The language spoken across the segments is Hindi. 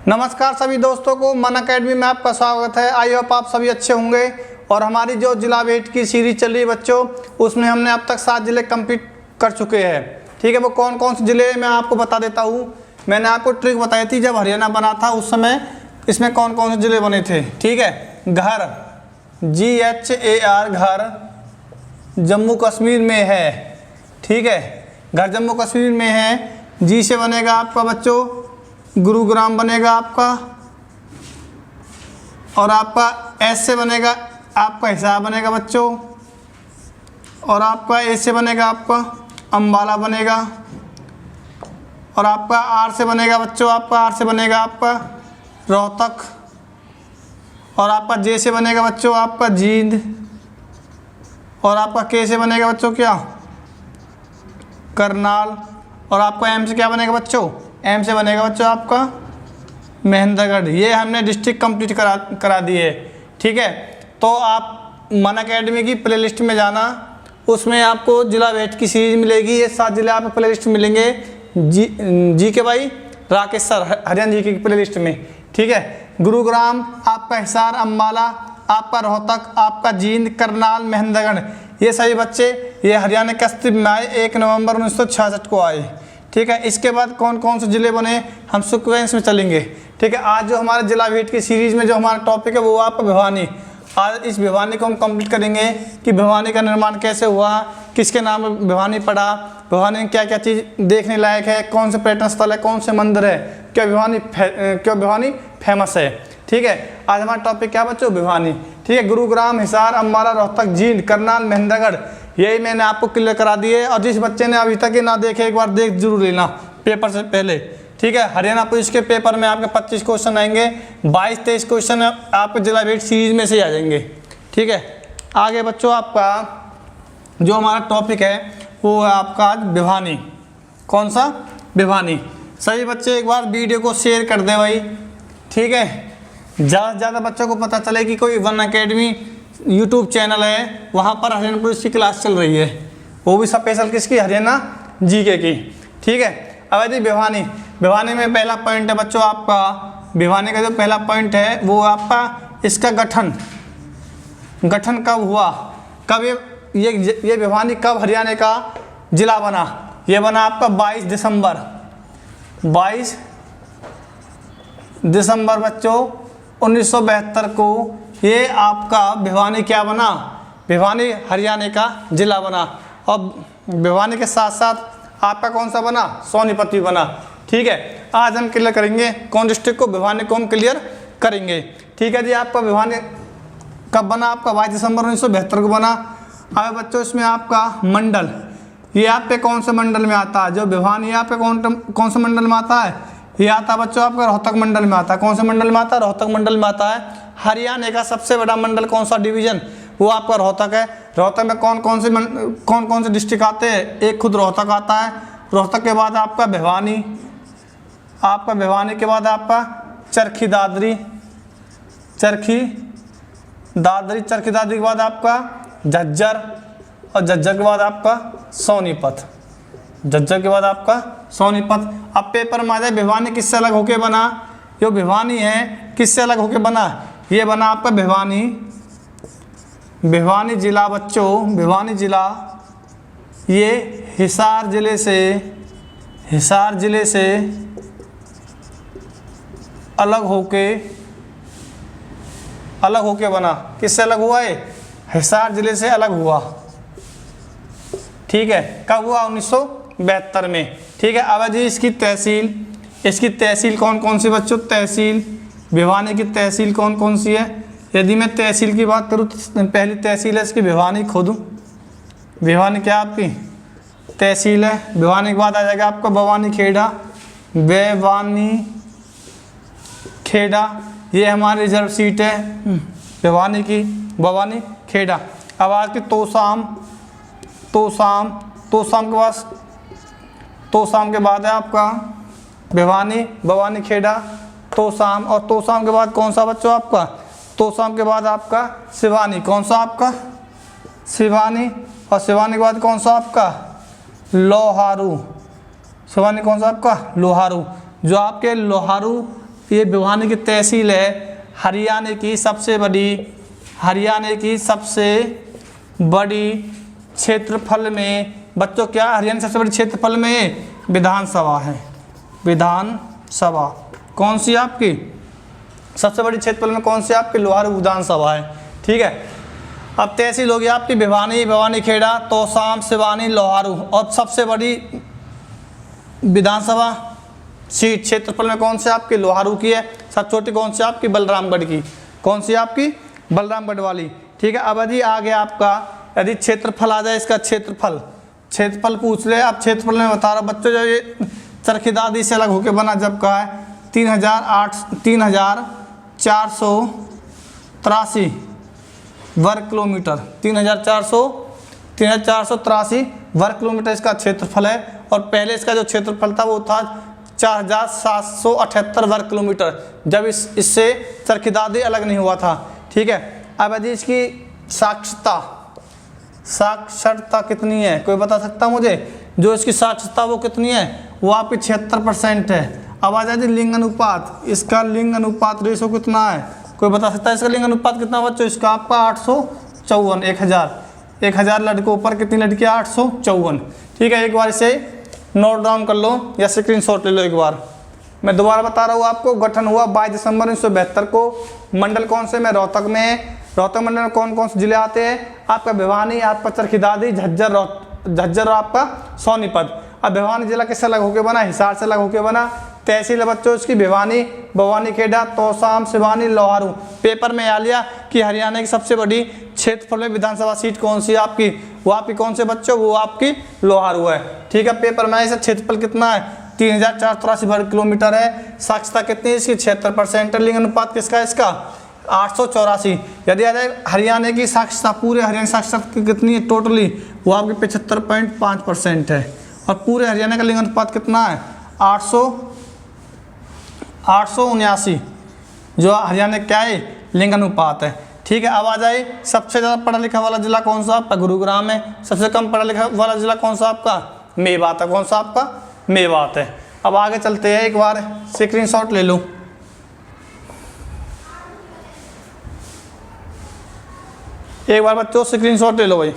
नमस्कार सभी दोस्तों को, मन अकेडमी में आपका स्वागत है। आई होप आप सभी अच्छे होंगे। और हमारी जो जिला वेट की सीरीज चल रही है बच्चों, उसमें हमने अब तक 7 जिले कंप्लीट कर चुके हैं। ठीक है, वो कौन कौन से जिले मैं आपको बता देता हूँ। मैंने आपको ट्रिक बताई थी जब हरियाणा बना था, उस समय इसमें कौन कौन से जिले बने थे। ठीक है, घर GHAR घर जम्मू कश्मीर में है। ठीक है, घर जम्मू कश्मीर में है। जी से बनेगा आपका बच्चों गुरुग्राम बनेगा आपका, और आपका एस से बनेगा आपका हिसार बनेगा बच्चों, और आपका ए से बनेगा आपका अम्बाला बनेगा, और आपका आर से बनेगा बच्चों आर से बनेगा आपका रोहतक, और आपका जे से बनेगा बच्चों आपका जींद, और आपका के से बनेगा बच्चों क्या करनाल, और आपका एम से क्या बनेगा बच्चों एम से बनेगा बच्चों आपका महेंद्रगढ़। ये हमने डिस्ट्रिक्ट कंप्लीट करा दी है। ठीक है, तो आप मन अकेडमी की प्लेलिस्ट में जाना, उसमें आपको जिला वेट की सीरीज मिलेगी। ये 7 जिले आपको प्लेलिस्ट मिलेंगे जी के भाई राकेश सर हरियाणा जी की प्लेलिस्ट में। ठीक है, गुरुग्राम आपका हिसार अम्बाला आपका रोहतक आपका जींद करनाल महेंद्रगढ़, ये सभी बच्चे ये हरियाणा के अस्तित्व में आए 1 नवंबर 1966 को आए। ठीक है, इसके बाद कौन कौन से ज़िले बने हम सीक्वेंस में चलेंगे। ठीक है, आज जो हमारे जिला वेट की सीरीज़ में जो हमारा टॉपिक है वो आपका भिवानी। आज इस भिवानी को हम कंप्लीट करेंगे कि भिवानी का निर्माण कैसे हुआ, किसके नाम में भिवानी पड़ा, भिवानी में क्या क्या चीज़ देखने लायक है, कौन से पर्यटन स्थल है, कौन से मंदिर है, क्यों भिवानी फेमस है। ठीक है, आज हमारा टॉपिक क्या बच्चों भिवानी। ठीक है, गुरुग्राम हिसार अम्बाला रोहतक जींद करनाल महेंद्रगढ़, यही मैंने आपको क्लियर करा दिए। और जिस बच्चे ने अभी तक ये ना देखे एक बार देख जरूर लेना पेपर से पहले। ठीक है, हरियाणा पुलिस के पेपर में आपके 25 क्वेश्चन आएंगे, 22-23 क्वेश्चन आपके जिला वेट सीरीज में से आ जाएंगे। ठीक है, आगे बच्चों आपका जो हमारा टॉपिक है वो है आपका आज भिवानी। कौन सा भिवानी। सभी बच्चे एक बार वीडियो को शेयर कर दे भाई। ठीक है, ज़्यादा से ज़्यादा बच्चों को पता चले कि कोई वन अकेडमी यूट्यूब चैनल है, वहाँ पर हरियाणा पुलिस की क्लास चल रही है, वो भी स्पेशल किसकी हरियाणा जीके की। ठीक है, अब यदि भिवानी में पहला पॉइंट है बच्चों आपका, भिवानी का जो पहला पॉइंट है वो आपका इसका गठन कब हुआ, कब ये भिवानी कब हरियाणा का जिला बना। ये बना आपका 22 दिसंबर बच्चों 1972 को ये आपका भिवानी क्या बना, भिवानी हरियाणा का जिला बना। और भिवानी के साथ साथ आपका कौन सा बना सोनीपत भी बना। ठीक है, आज हम क्लियर करेंगे कौन डिस्ट्रिक्ट को भिवानी को हम क्लियर करेंगे। ठीक है जी, आपका भिवानी कब बना, आपका 22 दिसंबर 1972 को बना। अब बच्चों इसमें आपका मंडल, ये आप पे कौन से मंडल में आता है, जो भिवानी आप पे कौन से मंडल में आता है, ये आता है बच्चों आपका रोहतक मंडल में आता है। कौन से मंडल में आता है, रोहतक मंडल में आता है। हरियाणा का सबसे बड़ा मंडल कौन सा डिवीजन, वो आपका रोहतक है। रोहतक में कौन कौन से डिस्ट्रिक्ट आते हैं, एक खुद रोहतक आता है। रोहतक के बाद आपका भिवानी, आपका भिवानी के बाद आपका चरखी दादरी के बाद आपका झज्जर, और झज्जर के बाद आपका सोनीपत, झज्जर के बाद आपका सोनीपत। अब पेपर में आ जाए भिवानी किससे अलग होके बना, जो भिवानी है किससे अलग होके बना, ये बना आपका भिवानी जिला बच्चों। भिवानी जिला ये हिसार जिले से अलग होके बना। किससे अलग हुआ है, हिसार जिले से अलग हुआ। ठीक है, कब हुआ 1972 में। ठीक है, अब जी इसकी तहसील कौन कौन सी बच्चों, तहसील भिवानी की तहसील कौन कौन सी है। यदि मैं तहसील की बात करूँ तो पहली तहसील है इसकी भिवानी खुद। भिवानी क्या आपकी तहसील है। भिवानी के बाद आ जाएगा आपका खेड़ा, ये हमारी रिजर्व सीट है भिवानी की, भवानी खेड़ा। अब आज की तोशाम के बाद है आपका भवानी खेड़ा, तोशाम। और तोशाम के बाद कौन सा बच्चों आपका, तोशाम के बाद आपका सिवानी। कौन सा आपका सिवानी, और सिवानी के बाद कौन सा आपका लोहारू। सिवानी कौन सा आपका लोहारू। जो आपके लोहारू ये भिवानी की तहसील है, हरियाणा की सबसे बड़ी क्षेत्रफल में बच्चों, क्या हरियाणा सबसे बड़ी क्षेत्रफल में विधानसभा है। विधानसभा कौन सी आपकी सबसे बड़ी क्षेत्रफल में, कौन सी आपकी लोहारू विधानसभा है। ठीक है, अब तहसील हो गई आपकी भिवानी खेड़ा, तोशाम, सिवानी, लोहारू, और सबसे बड़ी विधानसभा सीट क्षेत्रफल में कौन से आपकी लोहारू की है। सबसे छोटी कौन सी आपकी बलरामगढ़ की, कौन सी आपकी बलरामगढ़ वाली। ठीक है, अब यदि आ गया आपका, यदि क्षेत्रफल आ जाए, इसका क्षेत्रफल पूछ ले। अब क्षेत्रफल में बता रहा बच्चों, जब ये चरखी दादी से अलग होकर बना जब का है 3,483 वर्ग किलोमीटर, 3,483 वर्ग किलोमीटर इसका क्षेत्रफल है। और पहले इसका जो क्षेत्रफल था वो था 4,778 वर्ग किलोमीटर, जब इससे चरखी दादी अलग नहीं हुआ था। ठीक है, अब यदि इसकी साक्षरता कितनी है, कोई बता सकता मुझे? जो इसकी साक्षरता वो कितनी है, वो आपकी 76% है। अब आ जाए लिंग अनुपात, इसका लिंग अनुपात रेशो कितना है, कोई बता सकता है इसका लिंग अनुपात कितना बच्चों? इसका आपका 854, 1000 लड़कों पर कितनी लड़कियां? 854। ठीक है, एक बार इसे नोट डाउन कर लो या स्क्रीनशॉट ले लो एक बार। मैं दोबारा बता रहा हूँ आपको, गठन हुआ 22 दिसंबर 1972 को। मंडल कौन से में? रोहतक में। रोहतक मंडल में कौन कौन से जिले आते हैं? आपका भिवानी, आपका चरखी दादी, झज्जर और आपका सोनीपत। अब भिवानी जिला किससे अलग होकर बना? हिसार से अलग होकर बना। तहसील है बच्चों इसकी भिवानी खेड़ा, तोशाम, सिवानी, लोहारू। पेपर में आ लिया कि हरियाणा की सबसे बड़ी क्षेत्रफल में विधानसभा सीट कौन सी है आपकी, वो आपकी कौन से बच्चों? वो आपकी लोहारू है। ठीक है, पेपर में इसे क्षेत्रफल कितना है? 3,483 वर्ग किलोमीटर है। साक्षरता कितनी है इसकी? 76%। लिंग अनुपात किसका है इसका? 884। यदि आ जाए हरियाणा की साक्षरता, पूरे हरियाणा साक्षरता कितनी है टोटली? वो आपकी 75.5% है। और पूरे हरियाणा का लिंग अनुपात कितना है? 879, जो हरियाणा क्या है लिंग अनुपात है। ठीक है, अब आ जाए सबसे ज़्यादा पढ़ा लिखा वाला जिला कौन सा आपका? गुरुग्राम है। सबसे कम पढ़ा लिखा वाला जिला कौन सा आपका? मेवात है। कौन सा आपका? मेवात है। अब आगे चलते हैं, एक बार स्क्रीनशॉट ले लो। एक बार बच्चों स्क्रीनशॉट ले लो भाई।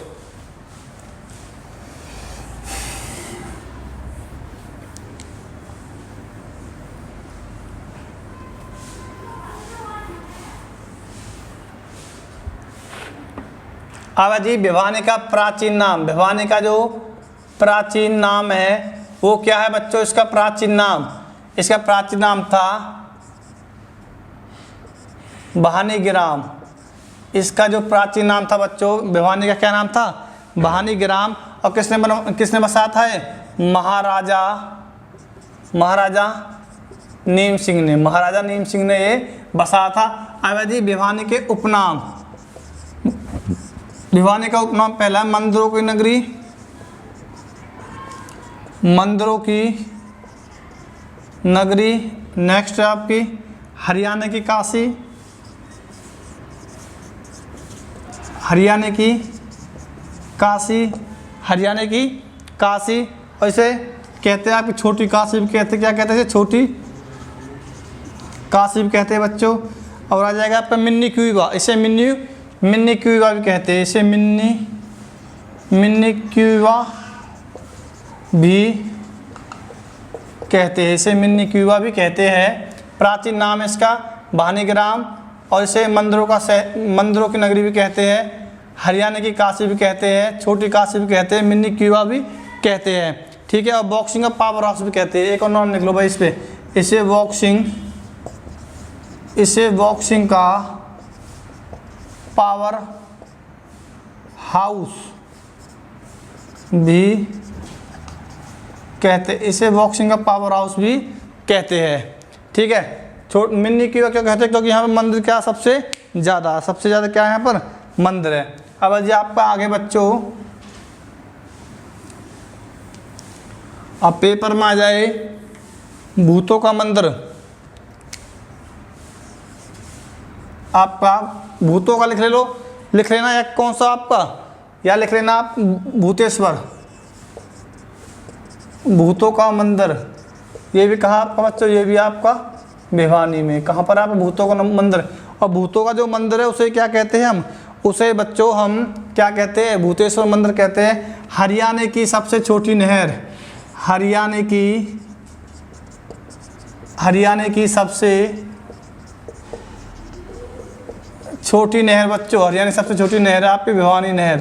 अब जी भिवानी का प्राचीन नाम, भिवानी का जो प्राचीन नाम है वो क्या है बच्चों? इसका प्राचीन नाम था बहानीग्राम। इसका जो प्राचीन नाम था बच्चों, भिवानी का क्या नाम था? बहानीग्राम। और किसने बसाया था? महाराजा नीम सिंह ने ये बसाया था। अब जी भिवानी के उपनाम, भिवानी का उपनाम पहला है मंदिरों की नगरी। नेक्स्ट है आपकी हरियाणा की काशी। और इसे कहते हैं आपकी छोटी काशी भी कहते हैं। क्या कहते हैं? छोटी काशी भी कहते हैं बच्चों। और आ जाएगा आपका मिनी क्यूबा। इसे मिनी क्यूबा भी कहते हैं। इसे मिनी क्यूबा भी कहते हैं। इसे मिनी क्यूबा भी कहते हैं। प्राचीन नाम इसका बहानीग्राम। और इसे मंदिरों की नगरी भी कहते हैं। हरियाणा की काशी भी कहते हैं, छोटी काशी भी कहते हैं, मिनी क्यूबा भी कहते हैं। ठीक है, और बॉक्सिंग का पावर हाउस भी कहते हैं। एक और नाम लिख लो भाई इस पे, इसे बॉक्सिंग का पावर हाउस भी कहते हैं। इसे बॉक्सिंग का पावर हाउस भी कहते हैं। ठीक है, मिनी क्यूबा क्यों कहते हैं? क्योंकि यहाँ पर मंदिर क्या सबसे ज़्यादा क्या है यहाँ पर? मंदिर है। अब जी आपका आगे बच्चों, अब पेपर में आ जाए भूतों का मंदिर। आपका भूतों का लिख लेना या कौन सा आपका, या लिख लेना आप भूतेश्वर, भूतों का मंदिर। ये भी कहा आपका बच्चों, ये भी आपका भिवानी में। कहाँ पर आप, भूतों का मंदिर। और भूतों का जो मंदिर है उसे क्या कहते हैं हम, उसे बच्चों हम क्या कहते हैं, भूतेश्वर मंदिर कहते हैं। हरियाणा की सबसे छोटी नहर, हरियाणा की सबसे छोटी नहर बच्चों, हरियाणा की सबसे छोटी नहर है आपकी भिवानी नहर।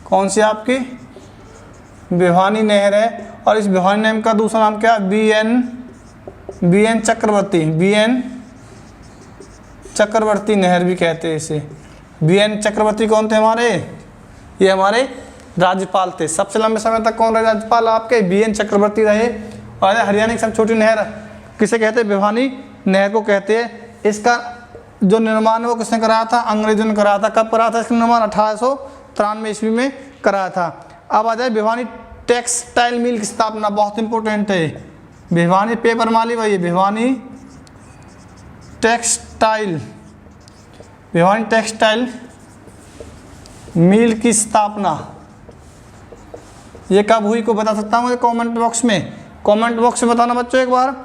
कौन सी आपकी, भिवानी नहर है। और इस भिवानी नहर का दूसरा नाम क्या, बीएन चक्रवर्ती नहर भी कहते हैं इसे। बीएन चक्रवर्ती कौन थे हमारे, ये हमारे राज्यपाल थे। सबसे लंबे समय तक कौन रहे राज्यपाल आपके, बीएन चक्रवर्ती रहे। और हरियाणा की सबसे छोटी नहर किसे कहते हैं, भिवानी नहर को कहते हैं। इसका जो निर्माण है वो किसने कराया था, अंग्रेजों ने कराया था। कब कराया था इसका निर्माण, 1893 ईस्वी में कराया था। अब आ जाए भिवानी टेक्सटाइल मिल की स्थापना, बहुत इंपॉर्टेंट है। भिवानी पेपर माली भाई, भिवानी टेक्सटाइल मिल की स्थापना ये कब हुई को बता सकता हूँ मुझे कमेंट बॉक्स में बताना बच्चों एक बार,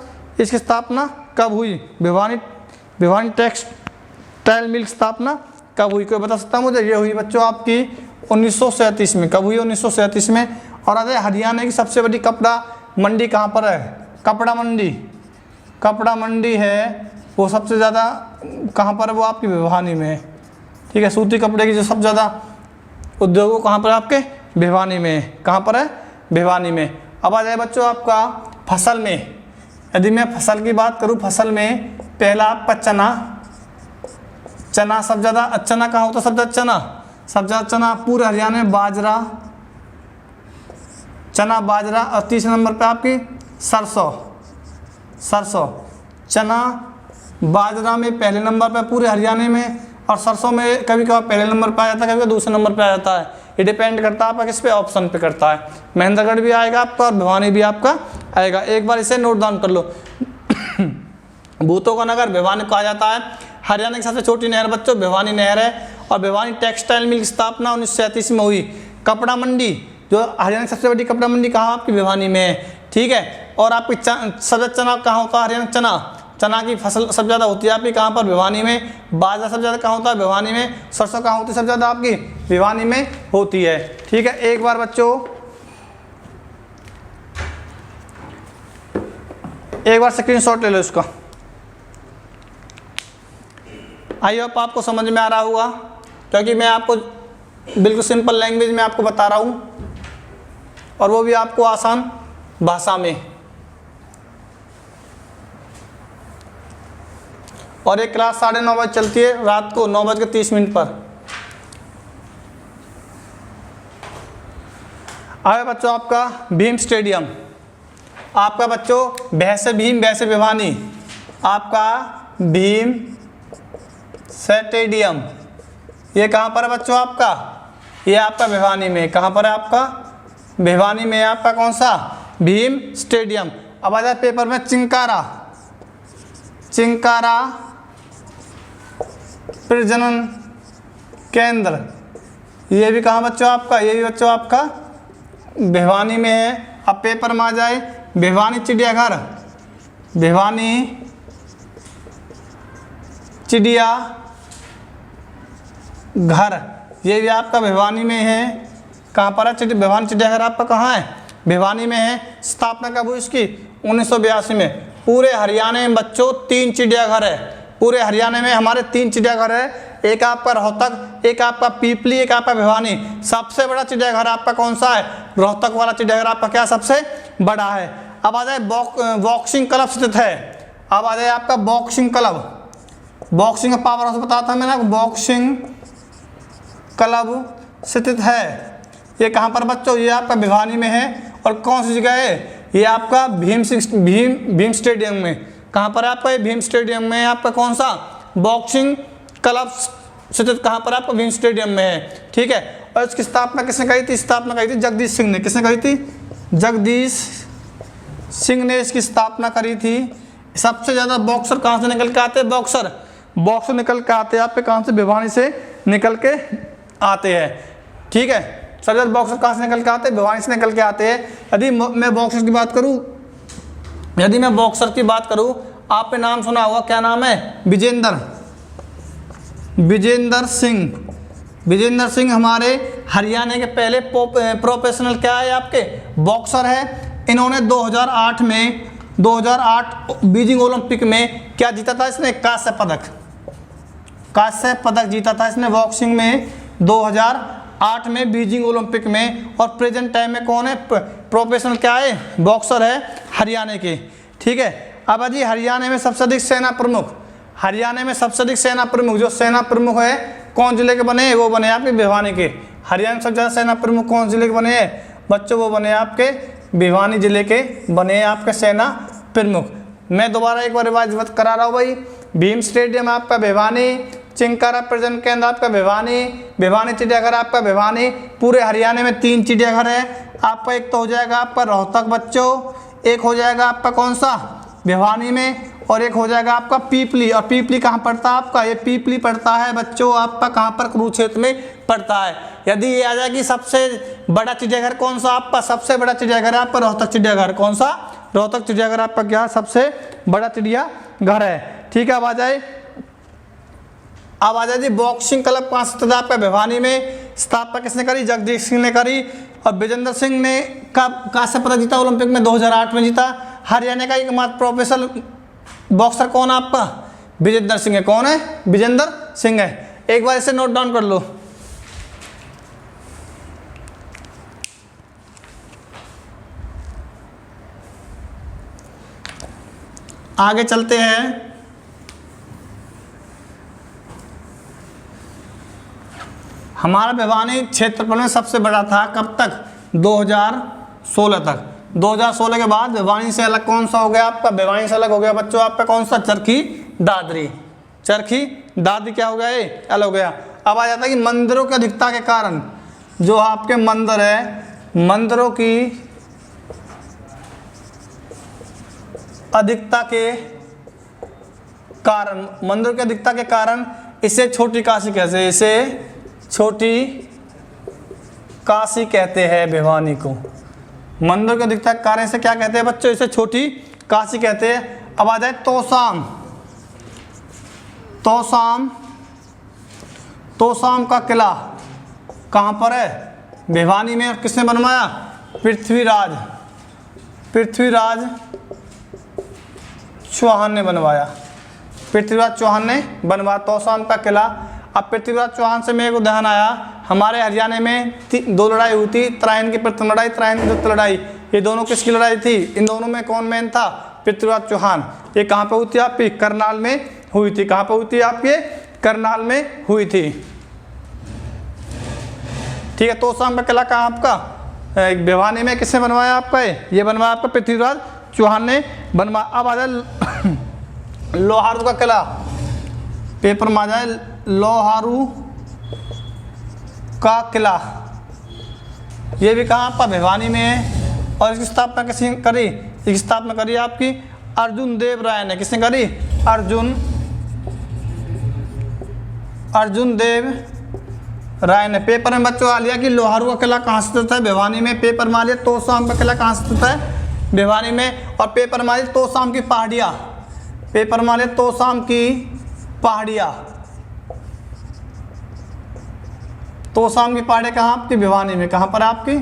इसकी स्थापना कब हुई, भिवानी टेक्सटाइल मिल की स्थापना कब हुई कोई बता सकता हूँ मुझे। ये हुई बच्चों आपकी 1937 में। कब हुई, 1937 में। और अरे हरियाणा की सबसे बड़ी कपड़ा मंडी कहाँ पर है, कपड़ा मंडी है वो सबसे ज़्यादा कहाँ पर है, वो आपकी भिवानी में है। ठीक है, सूती कपड़े की जो सबसे ज़्यादा उद्योग वो कहाँ पर है, आपके भिवानी में। कहाँ पर है, भिवानी में। अब आ जाए बच्चों आपका फसल में। यदि मैं फसल की बात करूँ, फसल में पहला आपका चना सब ज़्यादा, चना कहाँ होता है सब ज़्यादा चना पूरे हरियाणा में। चना बाजरा। और तीसरे नंबर पे आपकी सरसों। चना बाजरा में पहले नंबर पे पूरे हरियाणा में। और सरसों में कभी कभार पहले नंबर पे आ जाता है, कभी दूसरे नंबर पे आ जाता है। ये डिपेंड करता है आपका किस पे, ऑप्शन पे करता है। महेंद्रगढ़ भी आएगा आपका और भिवानी भी आपका आएगा। एक बार इसे नोट डाउन कर लो। भूतों का नगर भिवानी कहा जाता है। हरियाणा की सबसे छोटी नहर बच्चों भिवानी नहर है। और भिवानी टेक्सटाइल मिल की स्थापना 1937 में हुई। कपड़ा मंडी, जो हरियाणा की सबसे बड़ी कपड़ा मंडी कहाँ आपकी भिवानी में है। ठीक है, और आपकी सबसे चना कहाँ होता है, हरियाणा चना की फसल सबसे ज़्यादा होती है आपकी कहाँ पर, भिवानी में। बाजरा सबसे ज़्यादा कहाँ होता है, भिवानी में। सरसों कहाँ होती है सबसे ज़्यादा आपकी, भिवानी में होती है। ठीक है, एक बार बच्चों एक बार स्क्रीनशॉट ले लो इसका। आई होप आपको समझ में आ रहा होगा, क्योंकि मैं आपको बिल्कुल सिंपल लैंग्वेज में आपको बता रहा हूँ, और वो भी आपको आसान भाषा में। और एक क्लास 9:30 बजे चलती है रात को 9:30 पर। आए बच्चों आपका भीम स्टेडियम, आपका बच्चों वैसे भिवानी, आपका भीम स्टेडियम ये कहाँ पर है बच्चों आपका, ये आपका भिवानी में। कहाँ पर है आपका, भिवानी में। आपका कौन सा, भीम स्टेडियम। अब आ जाए पेपर में चिंकारा प्रजनन केंद्र, ये भी कहाँ बच्चों आपका, ये भी बच्चों आपका भिवानी में है। अब पेपर में आ जाए भिवानी चिड़ियाघर, भिवानी चिड़ियाघर ये भी आपका भिवानी में है। कहाँ पर है, भिवानी चिड़ियाघर आपका कहाँ है, भिवानी में है। स्थापना कब हुई इसकी, 1982 में। पूरे हरियाणा में बच्चों 3 चिड़ियाघर है। पूरे हरियाणा में हमारे 3 चिड़ियाघर है, एक आपका रोहतक, एक आपका पीपली, एक आपका भिवानी। सबसे बड़ा चिड़ियाघर आपका कौन सा है, रोहतक वाला चिड़ियाघर आपका क्या सबसे बड़ा है। अब आ जाए बॉक्सिंग क्लब स्थित है। अब आ जाए आपका बॉक्सिंग क्लब, बॉक्सिंग का पावर हाउस बताया था मैंने, बॉक्सिंग क्लब स्थित है। ये कहाँ पर बच्चों, ये आपका भिवानी में है। और कौन सी जगह है, ये आपका भीम स्टेडियम में। कहाँ पर है आपका, ये भीम स्टेडियम में है। आपका कौन सा, बॉक्सिंग क्लब स्थित कहाँ पर आपका, भीम स्टेडियम में है। ठीक है, और इसकी स्थापना किसने करी थी, स्थापना करी थी जगदीश सिंह ने। किसने करी थी, जगदीश सिंह ने इसकी स्थापना करी थी। सबसे ज़्यादा बॉक्सर कहाँ से निकल के आते हैं, बॉक्सर निकल के आते हैं आपके कहाँ से, भिवानी से निकल के आते हैं। ठीक है, सबसे ज़्यादा बॉक्सर कहाँ से निकल के आते हैं, भिवानी से निकल के आते हैं। यदि मैं बॉक्सर की बात करूँ आपने नाम सुना होगा, क्या नाम है? विजेंदर सिंह। विजेंदर सिंह हमारे हरियाणा के पहले प्रोफेशनल क्या है आपके? बॉक्सर है। इन्होंने 2008 बीजिंग ओलंपिक में क्या जीता था इसने? कांस्य पदक जीता था इसने बॉक्सिंग में 2008 में बीजिंग ओलंपिक में। और प्रेजेंट टाइम में कौन है? प्रोफेशनल क्या है? बॉक्सर है हरियाणा के। ठीक है। अब जी हरियाणा में सबसे अधिक सेना प्रमुख, हरियाणा में सबसे अधिक सेना प्रमुख, जो सेना प्रमुख है कौन जिले के बने? वो बने आपके भिवानी के। हरियाणा में सबसे ज़्यादा सेना प्रमुख कौन जिले के बने हैं बच्चों? वो बने आपके भिवानी जिले के बने हैं आपके सेना प्रमुख। मैं दोबारा एक बार रिवाइज करा रहा हूँ भाई। भीम स्टेडियम आपका भिवानी, चिंकारा प्रजनन केंद्र आपका भिवानी, भिवानी चिड़ियाघर आपका भिवानी। पूरे हरियाणा में 3 चिड़ियाघर है आपका। एक तो हो जाएगा आपका रोहतक बच्चों, एक हो जाएगा आपका कौन सा? भिवानी में, और एक हो जाएगा आपका पीपली। और पीपली कहाँ पड़ता है आपका? ये पीपली पड़ता है बच्चों आपका कहाँ पर? कुरुक्षेत्र में पड़ता है। यदि ये आ जाए कि सबसे बड़ा चिड़ियाघर कौन सा आपका? सबसे बड़ा चिड़ियाघर है आपका रोहतक चिड़ियाघर। कौन सा? रोहतक चिड़ियाघर आपका क्या सबसे बड़ा चिड़ियाघर है। ठीक है। अब आ जाए जी बॉक्सिंग क्लब कहाँ स्थित है आपका? भिवानी में। स्थापना किसने करी? जगदीश सिंह ने करी। और विजेंद्र सिंह ने कब कांस्य पदक जीता? ओलंपिक में 2008 में जीता। हरियाणा का एकमात्र प्रोफेशनल बॉक्सर कौन है आपका? विजेंद्र सिंह है। कौन है? विजेंद्र सिंह है। एक बार इसे नोट डाउन कर लो। आगे चलते हैं। हमारा भिवानी क्षेत्रफल में सबसे बड़ा था कब तक? 2016 तक। 2016 के बाद भिवानी से अलग कौन सा हो गया आपका? भिवानी से अलग हो गया बच्चों आपका कौन सा? चरखी दादरी। चरखी दादरी क्या हो गया? ये अलग हो गया। अब आ जाता है कि मंदिरों की अधिकता के कारण, जो आपके मंदिर है, मंदिरों की अधिकता के कारण, मंदिरों की अधिकता के कारण इसे छोटी काशी कहते हैं। इसे छोटी काशी कहते हैं भिवानी को। मंदिर की अधिकता के कारण इसे क्या कहते हैं बच्चों? इसे छोटी काशी कहते हैं। अब आ जाए तोशाम। तोशाम का किला कहाँ पर है? भिवानी में। किसने बनवाया? पृथ्वीराज चौहान ने बनवाया। पृथ्वीराज चौहान ने बनवाया तोशाम का किला। अब पृथ्वीराज चौहान से मेरे को ध्यान आया, हमारे हरियाणा में 2 लड़ाई हुई थी। त्रायन की प्रथम लड़ाई, त्रायन की द्वितीय लड़ाई। ये दोनों किसकी लड़ाई थी? इन दोनों में कौन मैन था? पृथ्वीराज चौहान। ये कहाँ पे हुई थी आपकी? करनाल में हुई थी। कहाँ पे हुई थी आपके? करनाल में हुई थी। ठीक है। तोशाम का किला कहाँ आपका? भिवानी में। किसने बनवाया आपका? ये बनवाया आपका पृथ्वीराज चौहान ने बनवाया। अब आ जाए लोहारू का किला। पेपर में आ जाए लोहारू का किला। ये भी कहाँ आपका? भिवानी में है। और इसकी स्थापना किसने करी? इसकी स्थापना करी आपकी अर्जुन देव राय ने। किसने करी? अर्जुन देव राय ने। पेपर में बच्चों आ लिया कि लोहारू का किला कहाँ स्थित है? भिवानी में। पेपर में आ लिया तोशाम का किला कहाँ स्थित है? भिवानी में। और पेपर में आ लिया तोशाम की पहाड़ियाँ। पेपर में आ लिया तोशाम की पहाड़ियाँ। तोशाम की पहाड़ी कहाँ आपकी? भिवानी में। कहाँ पर आपकी?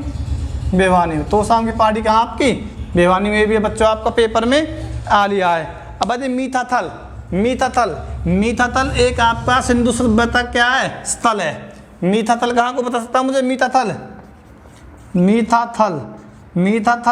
भिवानी में। तोशाम की पहाड़ी कहाँ आपकी? भिवानी में भी बच्चों आपका पेपर में आ लिया है। अब आइए मीठाथल। मीठाथल एक आपका सिंधु सभ्यता क्या है? स्थल है। मीठाथल कहाँ को बता सकता मुझे? मीठाथल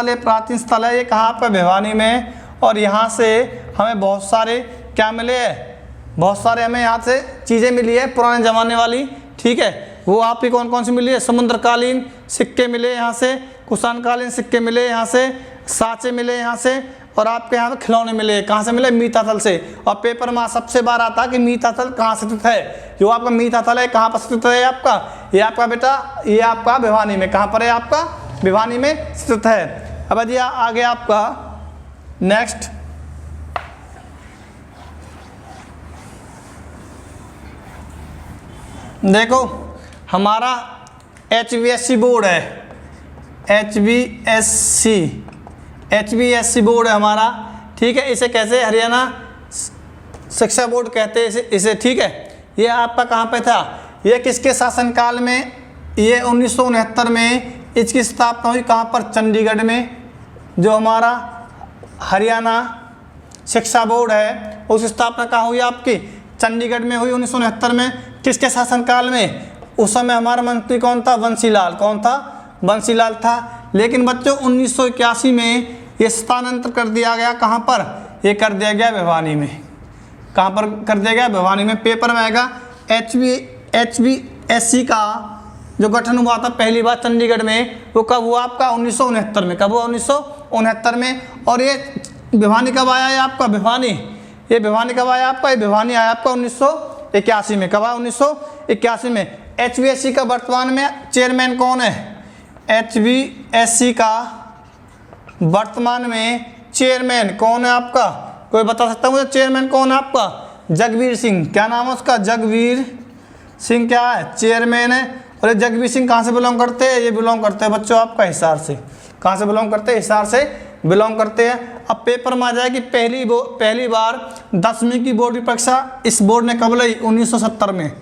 एक प्राचीन स्थल है। ये कहाँ आपका? भिवानी में। और यहाँ से हमें बहुत सारे क्या मिले हैं? बहुत सारे हमें यहाँ से चीज़ें मिली है पुराने ज़माने वाली। ठीक है। वो आपकी कौन कौन सी मिली है? समुद्रकालीन सिक्के मिले यहाँ से, कुषाणकालीन सिक्के मिले यहाँ से, साँचे मिले यहाँ से, और आपके यहाँ पे खिलौने मिले। कहाँ से मिले? मीठाथल से। और पेपर में सबसे बार आता कि मीठाथल कहाँ स्थित है। जो आपका मीठाथल है कहाँ पर स्थित है आपका? ये आपका बेटा, ये आपका भिवानी में। कहाँ पर है आपका? भिवानी में स्थित है। अब जी आगे आपका नेक्स्ट देखो, हमारा HBSC बोर्ड है। HBSC बोर्ड है हमारा। ठीक है। इसे कैसे? हरियाणा शिक्षा बोर्ड कहते हैं इसे, ठीक है। ये आपका कहाँ पे था, ये किसके शासनकाल में, ये 1969 में इसकी स्थापना हुई कहाँ पर, चंडीगढ़ में। जो हमारा हरियाणा शिक्षा बोर्ड है उसकी स्थापना कहाँ हुई आपकी, चंडीगढ़ में हुई 1969 में। किसके शासनकाल में, उस समय हमारा मंत्री कौन था, बंसीलाल। कौन था, बंसीलाल था। लेकिन बच्चों 1981 में ये स्थानांतरित कर दिया गया कहाँ पर, ये कर दिया गया भिवानी में। कहाँ पर कर दिया गया, भिवानी में। पेपर में आएगा HBSC का जो गठन हुआ था पहली बार चंडीगढ़ में, वो कब हुआ आपका, 1969 में। कब हुआ, 1969 में। और ये भिवानी कब आया है आपका, भिवानी, ये भिवानी कब आया आपका, ये भिवानी आया आपका 1981 में। कब आया, 1981 में। HBSC का वर्तमान में चेयरमैन कौन है, HBSC का वर्तमान में चेयरमैन कौन है आपका, कोई बता सकता है मुझे चेयरमैन कौन है आपका, जगबीर सिंह। क्या नाम है उसका, जगबीर सिंह क्या है, चेयरमैन है। और ये जगबीर सिंह कहाँ से बिलोंग करते हैं, ये बिलोंग करते हैं बच्चों आपका हिसार से। कहाँ से बिलोंग करते हैं, हिसार से बिलोंग करते हैं। अब पेपर में आ जाए कि पहली बार 10वीं की बोर्ड की परीक्षा इस बोर्ड ने कब ली, 1970 में।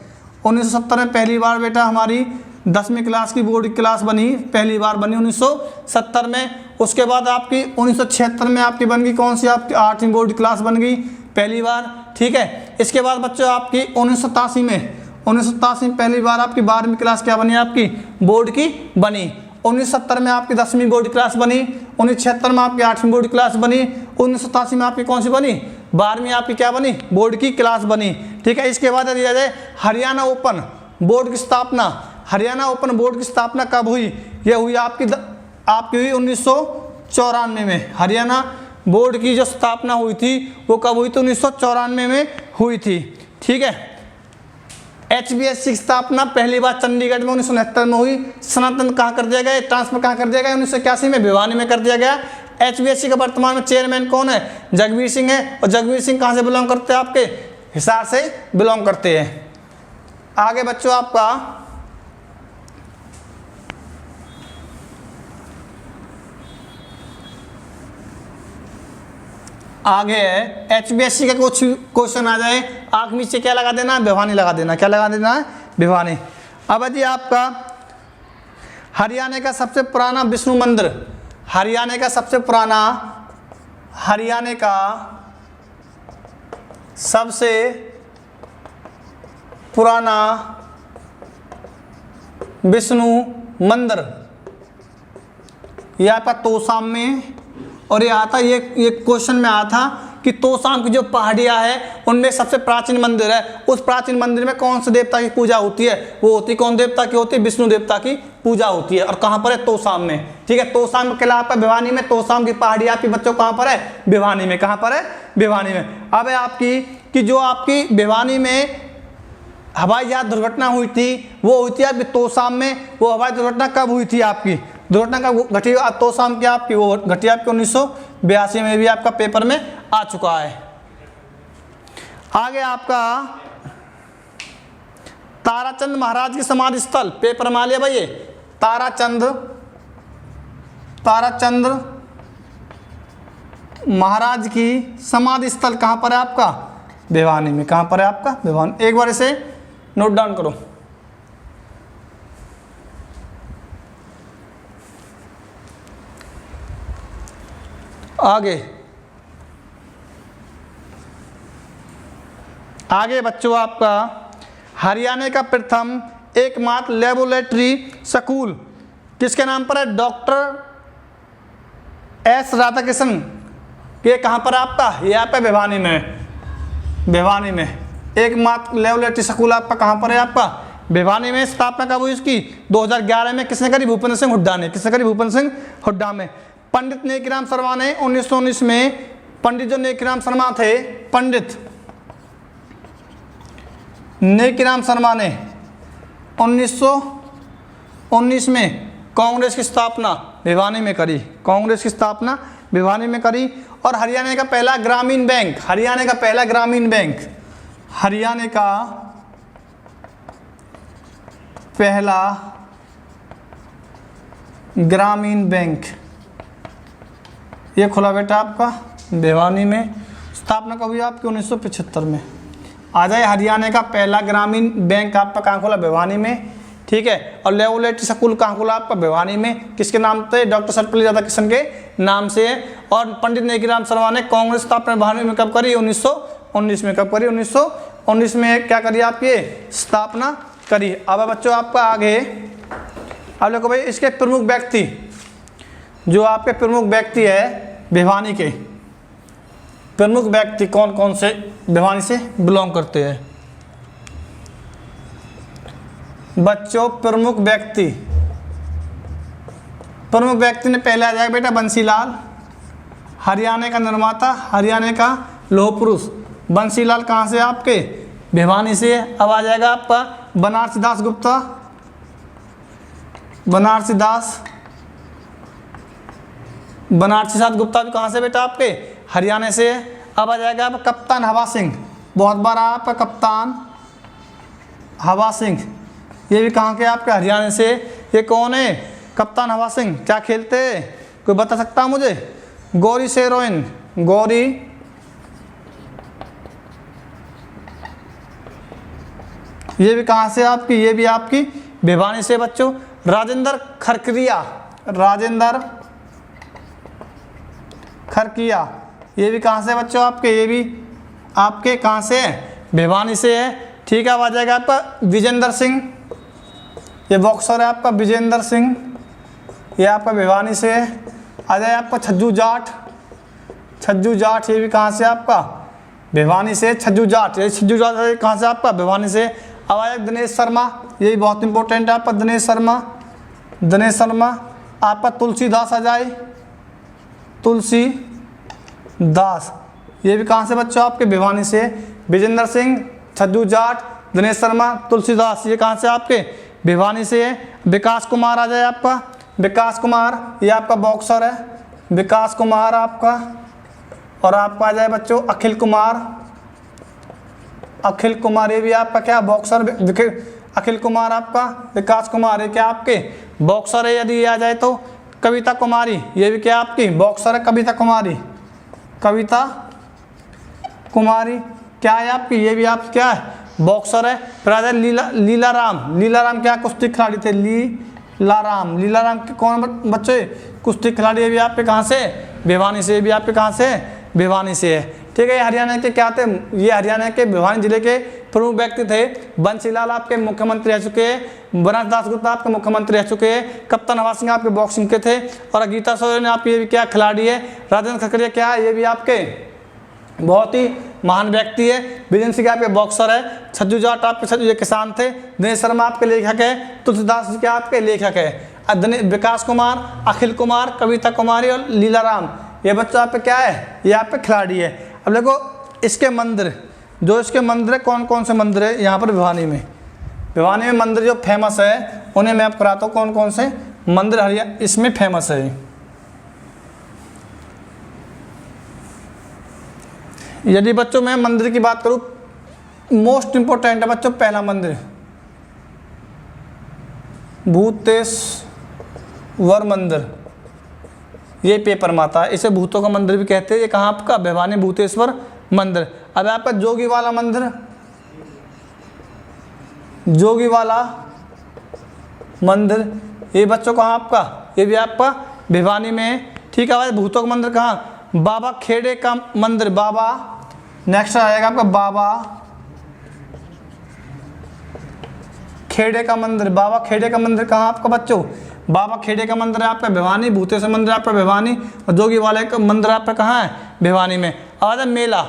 1970 में पहली बार बेटा हमारी 10वीं क्लास की बोर्ड की क्लास बनी, पहली बार बनी 1970 में। उसके बाद आपकी 1976 में आपकी बन गई कौन सी, आपकी 8वीं बोर्ड की क्लास बन गई पहली बार, ठीक है। इसके बाद बच्चों आपकी 1987 में पहली बार आपकी 12वीं क्लास क्या बनी, आपकी बोर्ड की बनी। 1970 में आपकी 10वीं बोर्ड की क्लास बनी। 1976 में आपकी 8वीं बोर्ड की क्लास बनी। 1987 में आपकी कौन सी बनी, 12वीं आपकी क्या बनी, बोर्ड की क्लास बनी, ठीक है। इसके बाद दिया जाए हरियाणा ओपन बोर्ड की स्थापना। हरियाणा ओपन बोर्ड की स्थापना कब हुई, यह हुई आपकी हुई 1994 में। हरियाणा बोर्ड की जो स्थापना हुई थी वो कब हुई थी, 1994 में हुई थी, ठीक है। HBSC की स्थापना पहली बार चंडीगढ़ में 1969 में हुई। सनातन कहाँ कर दिया गया, ट्रांसफर कहाँ कर दिया गया, 1981 में भिवानी में कर दिया गया। HBSC का वर्तमान में चेयरमैन कौन है, जगबीर सिंह है। और जगबीर सिंह कहाँ से बिलोंग करते हैं, आपके हिसार से बिलोंग करते हैं। आगे बच्चों आपका आगे है HBSC का कुछ क्वेश्चन आ जाए, आंख नीचे क्या लगा देना, भिवानी लगा देना। क्या लगा देना है, भिवानी। अब जी आपका हरियाणा का सबसे पुराना विष्णु मंदिर, हरियाणा का सबसे पुराना विष्णु मंदिर यह आपका तोसाम में। और ये आता ये क्वेश्चन में आया था कि तोसाम की जो पहाड़ियाँ है उनमें सबसे प्राचीन मंदिर है, उस प्राचीन मंदिर में कौन से देवता की पूजा होती है, वो होती कौन देवता की होती है, विष्णु देवता की पूजा होती है। और कहाँ पर है, तोसाम में, ठीक है। तोसाम का किला आपका भिवानी में, तोसाम की पहाड़ियाँ आपकी बच्चों कहाँ पर है, भिवानी में। कहाँ पर है, भिवानी में। अब है आपकी कि जो आपकी भिवानी में हवाई जहाज दुर्घटना हुई थी वो हुई थी आपकी तोसाम में। वो हवाई दुर्घटना कब हुई थी, आपकी दुर्घटना का घटी तोसाम की आपकी वो घटी आपकी 1982 में भी आपका पेपर में आ चुका है। आगे आपका ताराचंद महाराज की समाधि स्थल पेपर में आ लिया भाई, ताराचंद महाराज की समाधि स्थल कहाँ पर है आपका, भिवानी में। कहाँ पर है आपका, भिवानी। एक बार इसे नोट डाउन करो। आगे बच्चों आपका हरियाणा का प्रथम एकमात्र लेबोरेटरी स्कूल किसके नाम पर है, डॉक्टर एस राधाकृष्णन। ये कहाँ पर आपका, ये आप है भिवानी में। एकमात्र लेबोरेटरी स्कूल आपका कहाँ पर है, आपका भिवानी में। स्थापना कब हुई इसकी, 2011 में। किसने करी, भूपेंद्र सिंह हुड्डा ने। किसने करी, भूपेंद्र सिंह हुड्डा में। पंडित नेकीराम शर्मा ने 1919 में, पंडित जो नेकीराम शर्मा थे, पंडित नेकीराम शर्मा ने 1919 में कांग्रेस की स्थापना भिवानी में करी। कांग्रेस की स्थापना भिवानी में करी। और हरियाणा का पहला ग्रामीण बैंक, हरियाणा का पहला ग्रामीण बैंक, हरियाणा का पहला ग्रामीण बैंक ये खुला बेटा आपका भिवानी में स्थापना कब हुई आपकी? 1975 में। आ जाए हरियाणा का पहला ग्रामीण बैंक आपका कहाँ खुला? भिवानी में, ठीक है। और लेबोरेटरी स्कूल कहाँ खुला आपका? भिवानी में। किसके नाम से? डॉक्टर सर्वपल्ली राधाकृष्णन के नाम से है। और पंडित नेकीराम शर्मा ने कांग्रेस स्थापना भिवानी में कब करी? 1919 में। कब करी? 1919 में क्या करी आप? ये स्थापना करी। अब बच्चों आपका आगे अब देखो भाई, इसके प्रमुख व्यक्ति, जो आपके प्रमुख व्यक्ति है भिवानी के, प्रमुख व्यक्ति कौन कौन से भिवानी से बिलोंग करते हैं बच्चों? प्रमुख व्यक्ति ने पहले आ जाएगा बेटा बंसीलाल, हरियाणा का निर्माता, हरियाणा का लौह पुरुष बंसीलाल कहाँ से? आपके भिवानी से। अब आ जाएगा आपका बनारसी दास गुप्ता, बनारसी दास गुप्ता भी कहाँ से बेटा? आपके हरियाणा से। अब आ जाएगा आपका कप्तान हवा सिंह, बहुत बार आपका कप्तान हवा सिंह, ये भी कहाँ के? आपके हरियाणा से। ये कौन है कप्तान हवा सिंह? क्या खेलते हैं? कोई बता सकता है मुझे? गौरी सेरोइन, गौरी ये भी कहाँ से आपकी? ये भी आपकी भिवानी से बच्चों। राजेंद्र खरकिया ये भी कहाँ से बच्चों? आपके ये भी आपके कहाँ से है? भिवानी से है, ठीक है। अब आ जाएगा आपका विजेंद्र सिंह, ये बॉक्सर है आपका विजेंद्र सिंह, ये आपका भिवानी से है। आ जाए आपका छज्जू जाट, ये भी कहाँ से? आपका भिवानी से। छज्जू जाट कहाँ से? आपका भिवानी से। अब आ जाए दिनेश शर्मा, ये भी बहुत इंपॉर्टेंट है आपका दिनेश शर्मा। आपका तुलसीदास आ जाए, तुलसीदास ये भी कहाँ से बच्चों? आपके भिवानी से। विजेंद्र सिंह, छज्जू जाट, दिनेश शर्मा, तुलसीदास ये कहाँ से? आपके भिवानी से है। विकास कुमार आ जाए आपका, विकास कुमार ये आपका बॉक्सर है, विकास कुमार आपका। और आपका आ जाए बच्चों अखिल कुमार ये भी आपका क्या? बॉक्सर। अखिल कुमार आपका, विकास कुमार ये क्या? आपके बॉक्सर है। यदि ये आ जाए तो कविता कुमारी ये भी क्या? आपकी बॉक्सर है। कविता कुमारी क्या है आपकी? ये भी आप क्या है? बॉक्सर है। फिर आ जाए लीलाराम क्या? कुश्ती खिलाड़ी थे। लीलाराम के कौन बच्चे? कुश्ती खिलाड़ी। ये भी आपके कहाँ से? भिवानी से। ये भी आपके कहाँ से? भिवानी से है, ठीक है। ये हरियाणा के क्या थे? ये हरियाणा के भिवानी जिले के प्रमुख व्यक्ति थे। बंसीलाल आपके मुख्यमंत्री रह चुके हैं, बनारसी दास गुप्ता आपके मुख्यमंत्री रह चुके हैं, कप्तान हवा सिंह आपके बॉक्सिंग के थे, और गीता सोरेन आप ये भी क्या? खिलाड़ी है। राजेंद्र खरकरिया क्या है? ये भी आपके बहुत ही महान व्यक्ति है। विजेंद्र सिंह आपके बॉक्सर है। छज्जू जाट आपके किसान थे। दिनेश शर्मा आपके लेखक है। तुलसीदास जी क्या? आपके लेखक है। विकास कुमार, अखिल कुमार, कविता कुमारी और लीलाराम ये बच्चा आप पे क्या है? ये आप पे खिलाड़ी है। अब देखो इसके मंदिर, जो इसके मंदिर है, कौन कौन से मंदिर है यहाँ पर भिवानी में मंदिर जो फेमस है उन्हें मैं आप कराता हूँ। कौन कौन से मंदिर हरियाणा इसमें फेमस है? यदि बच्चों मैं मंदिर की बात करूँ, मोस्ट इंपोर्टेंट है बच्चों पहला मंदिर भूतेश्वर मंदिर, ये पेपर माता है, इसे भूतों का मंदिर भी कहते हैं। ये कहाँ आपका? भिवानी भूतेश्वर मंदिर। अब आपका जोगी वाला मंदिर ये बच्चों कहाँ आपका? ये भी आपका भिवानी में है, ठीक है। भूतों का मंदिर कहाँ? बाबा खेड़े का मंदिर। नेक्स्ट आएगा आपका बाबा खेड़े का मंदिर कहाँ आपका बच्चों? बाबा खेड़े का मंदिर है आपका भिवानी, भूतेश्वर मंदिर आपका भिवानी, और जोगी वाले का मंदिर आपका कहाँ है? भिवानी में। और मेला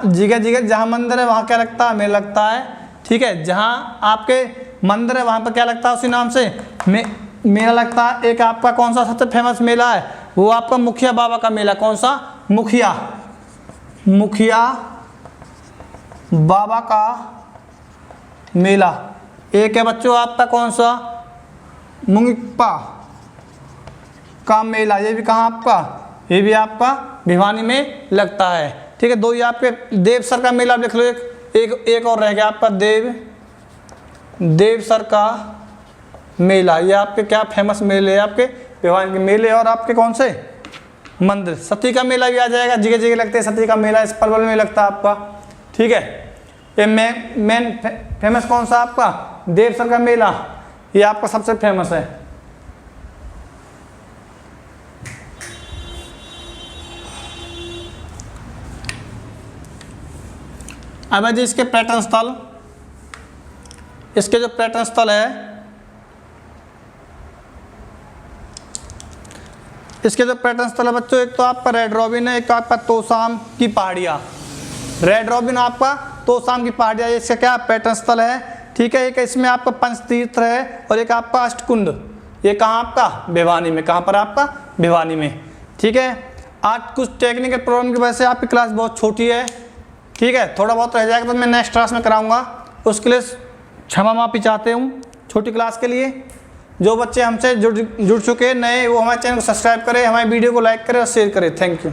जगह जहाँ मंदिर है वहाँ क्या लगता है? मेला लगता है, ठीक है। जहाँ आपके मंदिर है वहाँ पर क्या लगता है? उसी नाम से मेला लगता है। एक आपका कौन सा सबसे फेमस मेला है? वो आपका मुखिया बाबा का मेला। कौन सा? मुखिया बाबा का मेला। एक है बच्चों आपका कौन सा? मुंगपा का मेला। ये भी कहाँ आपका? ये भी आपका भिवानी में लगता है, ठीक है। दो ये आपके देवसर का मेला लिख लो। एक और रह गया आपका देवसर का मेला। ये आपके क्या फेमस मेले हैं? आपके भिवानी के मेले। और आपके कौन से? मंदिर। सती का मेला भी आ जाएगा, जगह जगह लगते हैं सती का मेला, इस पलवल में लगता है आपका, ठीक है। ये मेन फेमस कौन सा आपका, देवसर का मेला, ये आपका सबसे फेमस है। अब है जी इसके पर्यटन स्थल, इसके जो पर्यटन स्थल है, इसके जो पर्यटन स्थल है बच्चों, एक तो आपका रेड रॉबिन है, एक तो आपका तोशाम की पहाड़ियाँ। रेड रॉबिन आपका तोशाम की पहाड़ियाँ, इसका क्या पर्यटन स्थल है, ठीक है। एक इसमें आपका पंचतीर्थ है और एक आपका अष्टकुंड, ये कहाँ आपका भिवानी में, कहाँ पर आपका भिवानी में, ठीक है। आज कुछ टेक्निकल प्रॉब्लम की वजह से आपकी क्लास बहुत छोटी है, ठीक है। थोड़ा बहुत रह जाएगा तो मैं नेक्स्ट क्लास में कराऊंगा, उसके लिए क्षमा माफी चाहते हूँ छोटी क्लास के लिए। जो बच्चे हमसे जुड़ चुके हैं नए, वो हमारे चैनल को सब्सक्राइब करें, हमारे वीडियो को लाइक करें और शेयर करें। Thank you.